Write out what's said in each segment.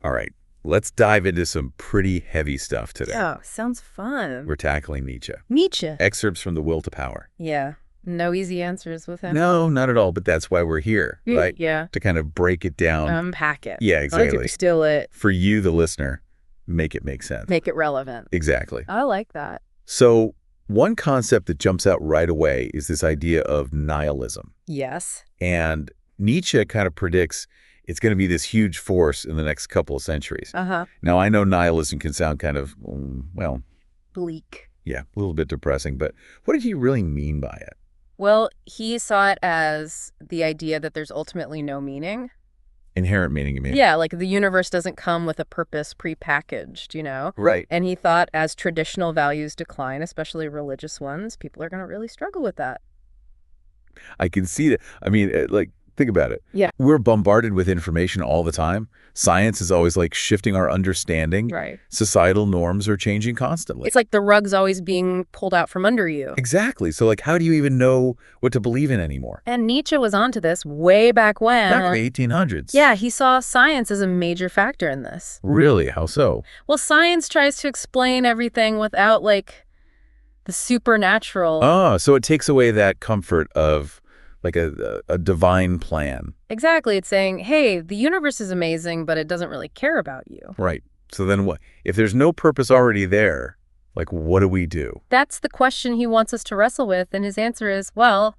All right, let's dive into some pretty heavy stuff today. Oh, sounds fun. We're tackling Nietzsche. Nietzsche. Excerpts from The Will to Power. Yeah. No easy answers with him. No, not at all, but that's why we're here, right? Yeah. To kind of break it down. Unpack it. Yeah, exactly. Distill it. For you, the listener, make it make sense. Make it relevant. Exactly. I like that. So one concept that jumps out right away is this idea of nihilism. Yes. And Nietzsche kind of predicts it's going to be this huge force in the next couple of centuries. Uh-huh. Now, I know nihilism can sound kind of, well, bleak. Yeah, a little bit depressing, but what did he really mean by it? Well, he saw it as the idea that there's ultimately no meaning. Inherent meaning, you mean? Yeah, like the universe doesn't come with a purpose prepackaged, you know? Right. And he thought as traditional values decline, especially religious ones, people are going to really struggle with that. I can see that. I mean, think about it. Yeah. We're bombarded with information all the time. Science is always like shifting our understanding. Right. Societal norms are changing constantly. It's like the rug's always being pulled out from under you. Exactly. So like, how do you even know what to believe in anymore? And Nietzsche was onto this way back when. Back in the 1800s. Yeah, he saw science as a major factor in this. Really? How so? Well, science tries to explain everything without, like, the supernatural. Oh, so it takes away that comfort of like a divine plan. Exactly. It's saying, hey, the universe is amazing, but it doesn't really care about you. Right. So then what? If there's no purpose already there, like, what do we do? That's the question he wants us to wrestle with, and his answer is, well,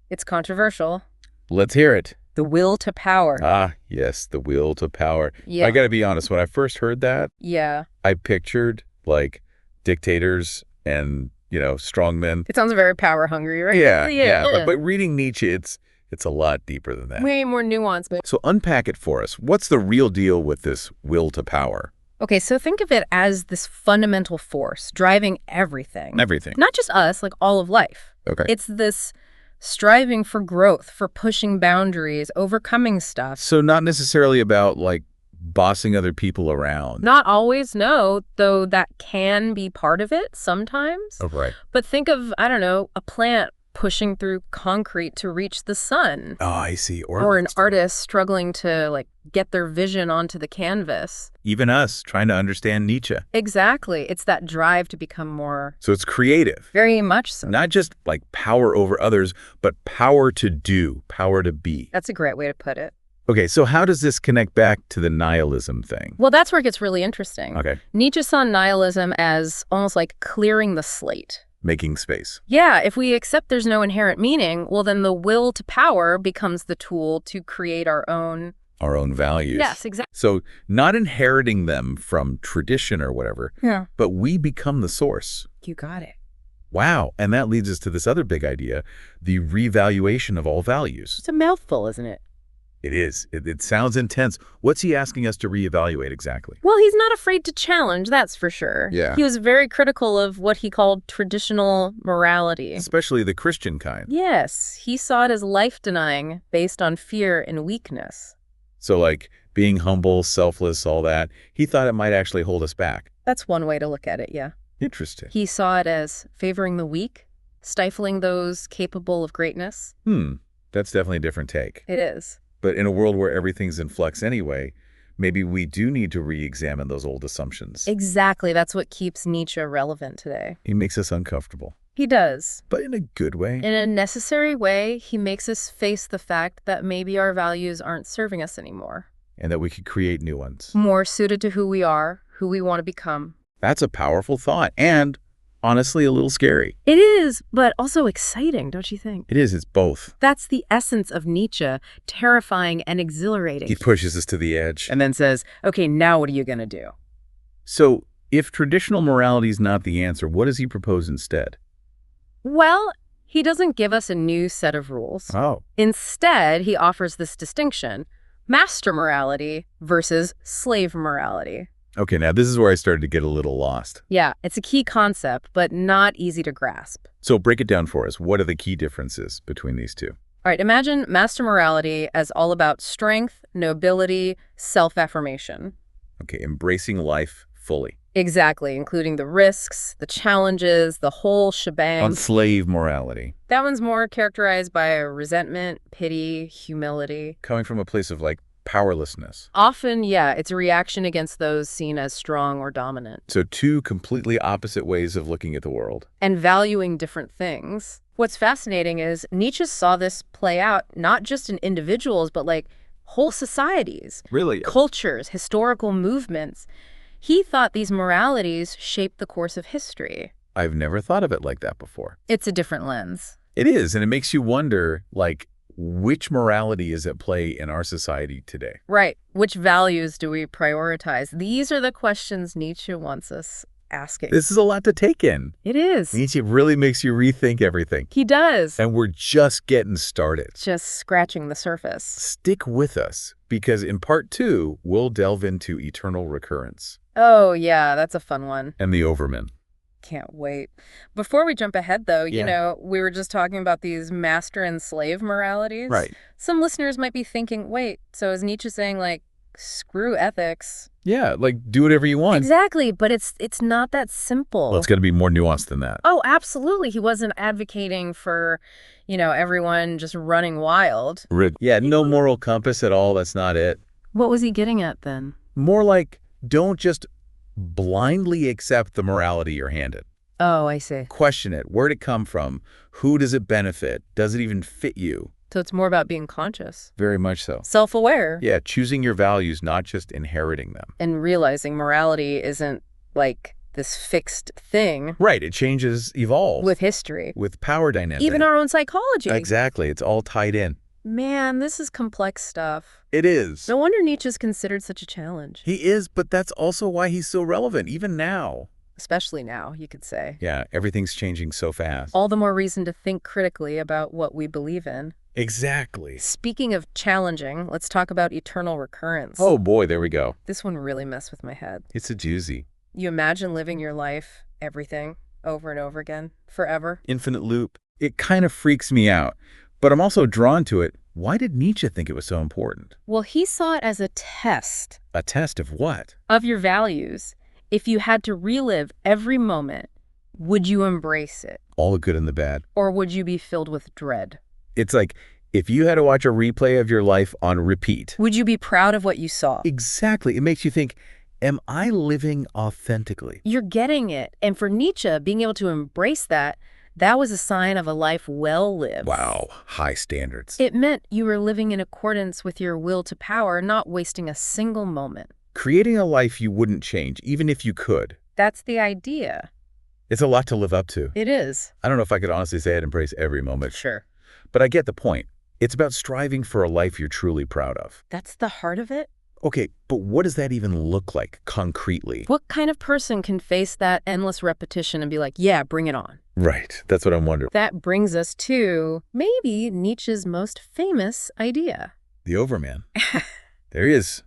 it's controversial. Let's hear it. The will to power. Ah, yes, the will to power. Yeah. I got to be honest, when I first heard that, Yeah. I pictured, like, dictators and, strong men. It sounds very power hungry, right? Yeah. But reading Nietzsche, it's a lot deeper than that. Way more nuanced. But So unpack it for us. What's the real deal with this will to power? okay, so think of it as this fundamental force driving everything. Everything. Not just us, like all of life. Okay. It's this striving for growth, for pushing boundaries, overcoming stuff. So not necessarily about, like, bossing other people around. Not always, no, though that can be part of it sometimes. Oh, right. But think of, I don't know, a plant pushing through concrete to reach the sun. Oh, I see. Or an artist struggling to, like, get their vision onto the canvas. Even us trying to understand Nietzsche. Exactly. It's that drive to become more... So it's creative. Very much so. Not just like power over others, but power to do, power to be. That's a great way to put it. Okay, so how does this connect back to the nihilism thing? Well, that's where it gets really interesting. Okay. Nietzsche saw nihilism as almost like clearing the slate. Making space. Yeah, if we accept there's no inherent meaning, well, then the will to power becomes the tool to create our own values. Yes, exactly. So not inheriting them from tradition or whatever, Yeah. but we become the source. You got it. Wow. And that leads us to this other big idea, the revaluation of all values. It's a mouthful, isn't it? It is. It sounds intense. What's he asking us to reevaluate exactly? Well, he's not afraid to challenge, that's for sure. Yeah. He was very critical of what he called traditional morality. Especially the Christian kind. Yes, he saw it as life-denying based on fear and weakness. So like being humble, selfless, all that, he thought it might actually hold us back. That's one way to look at it, yeah. Interesting. He saw it as favoring the weak, stifling those capable of greatness. That's definitely a different take. It is. But in a world where everything's in flux anyway, maybe we do need to re-examine those old assumptions. Exactly. That's what keeps Nietzsche relevant today. He makes us uncomfortable. He does. But in a good way. In a necessary way, he makes us face the fact that maybe our values aren't serving us anymore. And that we could create new ones. More suited to who we are, who we want to become. That's a powerful thought. And honestly, a little scary. It is, but also exciting, don't you think? It is. It's both. That's the essence of Nietzsche, terrifying and exhilarating. He pushes us to the edge. And then says, okay, now what are you going to do? So if traditional morality is not the answer, what does he propose instead? Well, he doesn't give us a new set of rules. Oh. Instead, he offers this distinction, master morality versus slave morality. Okay, now this is where I started to get a little lost. Yeah, it's a key concept, but not easy to grasp. So break it down for us. What are the key differences between these two? All right, imagine master morality as all about strength, nobility, self-affirmation. Okay, embracing life fully. Exactly, including the risks, the challenges, the whole shebang. On slave morality. That one's more characterized by resentment, pity, humility. Coming from a place of, like, powerlessness. Often, yeah, it's a reaction against those seen as strong or dominant. So two completely opposite ways of looking at the world. And valuing different things. What's fascinating is Nietzsche saw this play out not just in individuals, but like whole societies, Really? cultures, historical movements. He thought these moralities shaped the course of history. I've never thought of it like that before. It's a different lens. It is, and it makes you wonder, like, which morality is at play in our society today? Right. Which values do we prioritize? These are the questions Nietzsche wants us asking. This is a lot to take in. It is. Nietzsche really makes you rethink everything. He does. And we're just getting started. Just scratching the surface. Stick with us, because in part 2, we'll delve into eternal recurrence. Oh, yeah, that's a fun one. And the Overman. Can't wait. Before we jump ahead, though, Yeah. we were just talking about these master and slave moralities. Right. Some listeners might be thinking, wait, so is Nietzsche saying, like, screw ethics? Yeah, like, do whatever you want. Exactly, but it's not that simple. Well, it's going to be more nuanced than that. Oh, absolutely. He wasn't advocating for, everyone just running wild. Yeah, no moral compass at all. That's not it. What was he getting at then? More like, don't just blindly accept the morality you're handed. Oh, I see. Question it. Where'd it come from? Who does it benefit? Does it even fit you? So it's more about being conscious. Very much so. Self-aware. Yeah, choosing your values, not just inheriting them. And realizing morality isn't like this fixed thing. Right, it changes, evolves. With history. With power dynamics. Even our own psychology. Exactly, it's all tied in. Man, this is complex stuff. It is. No wonder Nietzsche's considered such a challenge. He is, but that's also why he's so relevant, even now. Especially now, you could say. Yeah, everything's changing so fast. All the more reason to think critically about what we believe in. Exactly. Speaking of challenging, let's talk about eternal recurrence. Oh boy, there we go. This one really messed with my head. It's a doozy. You imagine living your life, everything, over and over again, forever? Infinite loop. It kind of freaks me out, but I'm also drawn to it. Why did Nietzsche think it was so important? Well, he saw it as a test. A test of what? Of your values. If you had to relive every moment, would you embrace it? All the good and the bad. Or would you be filled with dread? It's like, if you had to watch a replay of your life on repeat. Would you be proud of what you saw? Exactly. It makes you think, am I living authentically? You're getting it. And for Nietzsche, being able to embrace that was a sign of a life well lived. Wow, high standards. It meant you were living in accordance with your will to power, not wasting a single moment. Creating a life you wouldn't change, even if you could. That's the idea. It's a lot to live up to. It is. I don't know if I could honestly say I'd embrace every moment. Sure. But I get the point. It's about striving for a life you're truly proud of. That's the heart of it? Okay, but what does that even look like, concretely? What kind of person can face that endless repetition and be like, yeah, bring it on? Right, that's what I'm wondering. That brings us to maybe Nietzsche's most famous idea. The Overman. There he is.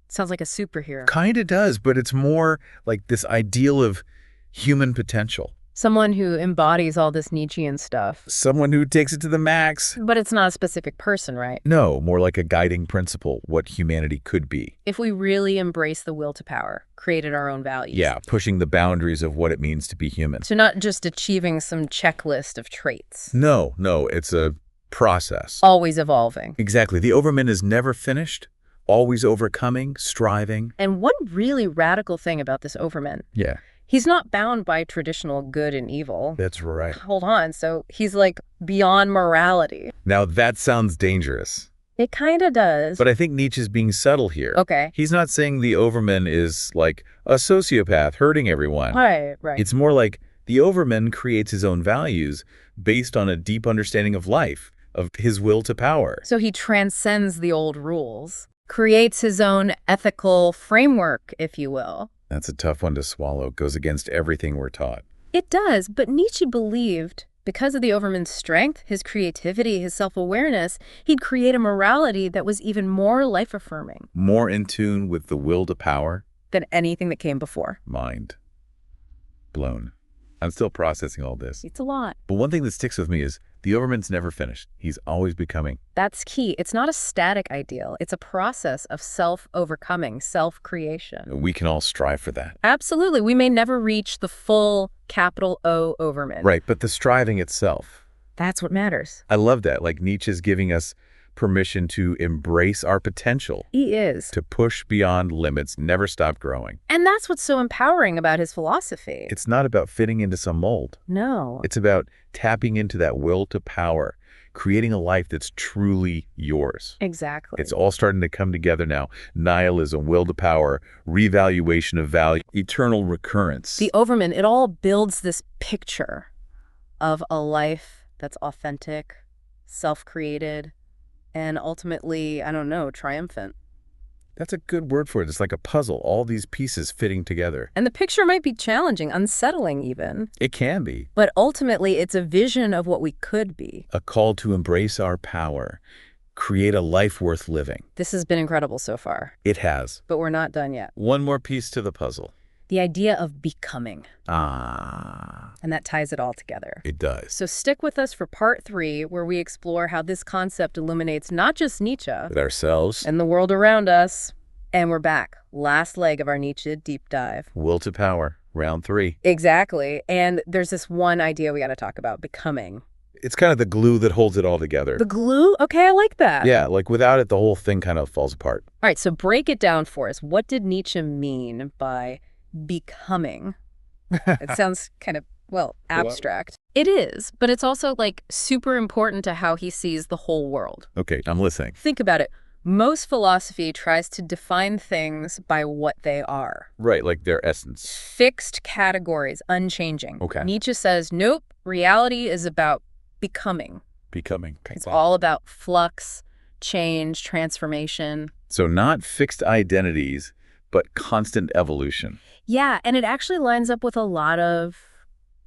Sounds like a superhero. Kind of does, but it's more like this ideal of human potential. Someone who embodies all this Nietzschean stuff. Someone who takes it to the max. But it's not a specific person, right? No, more like a guiding principle, what humanity could be. If we really embrace the will to power, created our own values. Yeah, pushing the boundaries of what it means to be human. So not just achieving some checklist of traits. No, it's a process. Always evolving. Exactly. The Overman is never finished, always overcoming, striving. And one really radical thing about this Overman. Yeah. He's not bound by traditional good and evil. That's right. Hold on. So he's like beyond morality. Now that sounds dangerous. It kind of does. But I think Nietzsche's being subtle here. Okay. He's not saying the Overman is like a sociopath hurting everyone. Right. It's more like the Overman creates his own values based on a deep understanding of life, of his will to power. So he transcends the old rules, creates his own ethical framework, if you will. That's a tough one to swallow. It goes against everything we're taught. It does, but Nietzsche believed, because of the Overman's strength, his creativity, his self-awareness, he'd create a morality that was even more life-affirming. More in tune with the will to power. Than anything that came before. Mind blown. I'm still processing all this. It's a lot. But one thing that sticks with me is the Overman's never finished. He's always becoming. That's key. It's not a static ideal. It's a process of self-overcoming, self-creation. We can all strive for that. Absolutely. We may never reach the full capital O Overman. Right, but the striving itself. That's what matters. I love that. Like Nietzsche's giving us permission to embrace our potential, He is. to push beyond limits, never stop growing. And that's what's so empowering about his philosophy. It's not about fitting into some mold. No. It's about tapping into that will to power, creating a life that's truly yours. Exactly. It's all starting to come together now. Nihilism, will to power, revaluation of value, eternal recurrence. The Overman, it all builds this picture of a life that's authentic, self-created, and ultimately, I don't know, triumphant. That's a good word for it. It's like a puzzle, all these pieces fitting together. And the picture might be challenging, unsettling even. It can be. But ultimately, it's a vision of what we could be. A call to embrace our power, create a life worth living. This has been incredible so far. It has. But we're not done yet. One more piece to the puzzle. The idea of becoming. Ah. And that ties it all together. It does. So stick with us for part 3, where we explore how this concept illuminates not just Nietzsche With ourselves. and the world around us. And we're back. Last leg of our Nietzsche deep dive. Will to power, round 3. Exactly. And there's this one idea we got to talk about, becoming. It's kind of the glue that holds it all together. The glue? Okay, I like that. Yeah, like without it, the whole thing kind of falls apart. All right, so break it down for us. What did Nietzsche mean by becoming? It sounds kind of, well, abstract. It is, but it's also like super important to how he sees the whole world. Okay, I'm listening. Think about it. Most philosophy tries to define things by what they are. Right, like their essence. Fixed categories, unchanging. Okay. Nietzsche says, nope, reality is about becoming. Becoming. It's all about flux, change, transformation. So not fixed identities, but constant evolution. Yeah, and it actually lines up with a lot of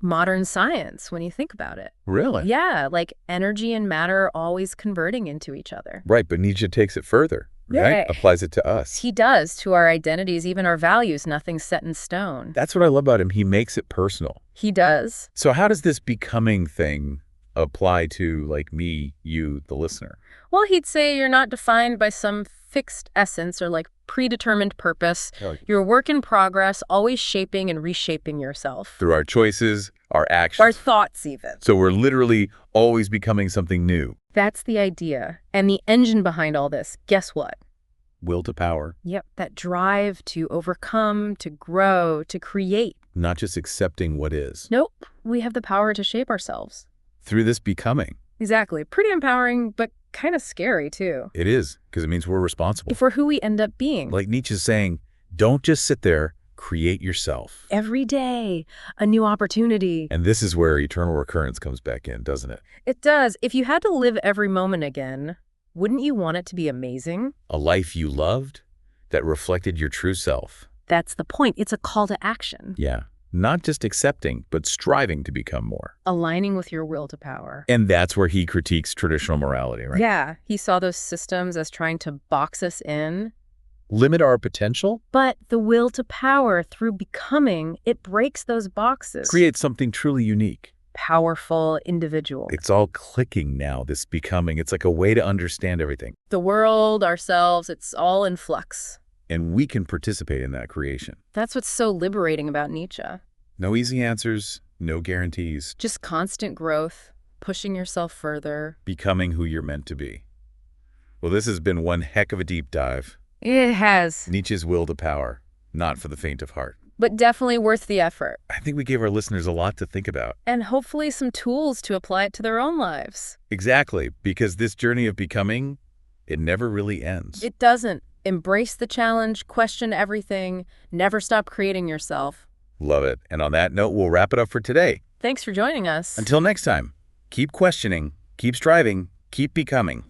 modern science when you think about it. Really? Yeah, like energy and matter are always converting into each other. Right, but Nietzsche takes it further, right? Yeah. Applies it to us. He does to our identities, even our values, nothing's set in stone. That's what I love about him. He makes it personal. He does. So how does this becoming thing apply to, like, me, you, the listener? Well, he'd say you're not defined by some fixed essence or like predetermined purpose. You're a work in progress, always shaping and reshaping yourself. Through our choices, our actions. Our thoughts even. So we're literally always becoming something new. That's the idea. And the engine behind all this, guess what? Will to power. Yep, that drive to overcome, to grow, to create. Not just accepting what is. Nope, we have the power to shape ourselves. Through this becoming. Exactly. Pretty empowering, but kind of scary too. It is, because it means we're responsible. For who we end up being. Like Nietzsche's saying, don't just sit there, create yourself. Every day, a new opportunity. And this is where eternal recurrence comes back in, doesn't it? It does. If you had to live every moment again, wouldn't you want it to be amazing? A life you loved that reflected your true self. That's the point. It's a call to action. Yeah. Not just accepting, but striving to become more. Aligning with your will to power. And that's where he critiques traditional morality, right? Yeah, he saw those systems as trying to box us in. Limit our potential? But the will to power through becoming, it breaks those boxes. Create something truly unique. Powerful individual. It's all clicking now, this becoming. It's like a way to understand everything. The world, ourselves, it's all in flux. And we can participate in that creation. That's what's so liberating about Nietzsche. No easy answers, no guarantees. Just constant growth, pushing yourself further. Becoming who you're meant to be. Well, this has been one heck of a deep dive. It has. Nietzsche's will to power, not for the faint of heart. But definitely worth the effort. I think we gave our listeners a lot to think about. And hopefully some tools to apply it to their own lives. Exactly, because this journey of becoming, it never really ends. It doesn't. Embrace the challenge, question everything, never stop creating yourself. Love it. And on that note, we'll wrap it up for today. Thanks for joining us. Until next time, keep questioning, keep striving, keep becoming.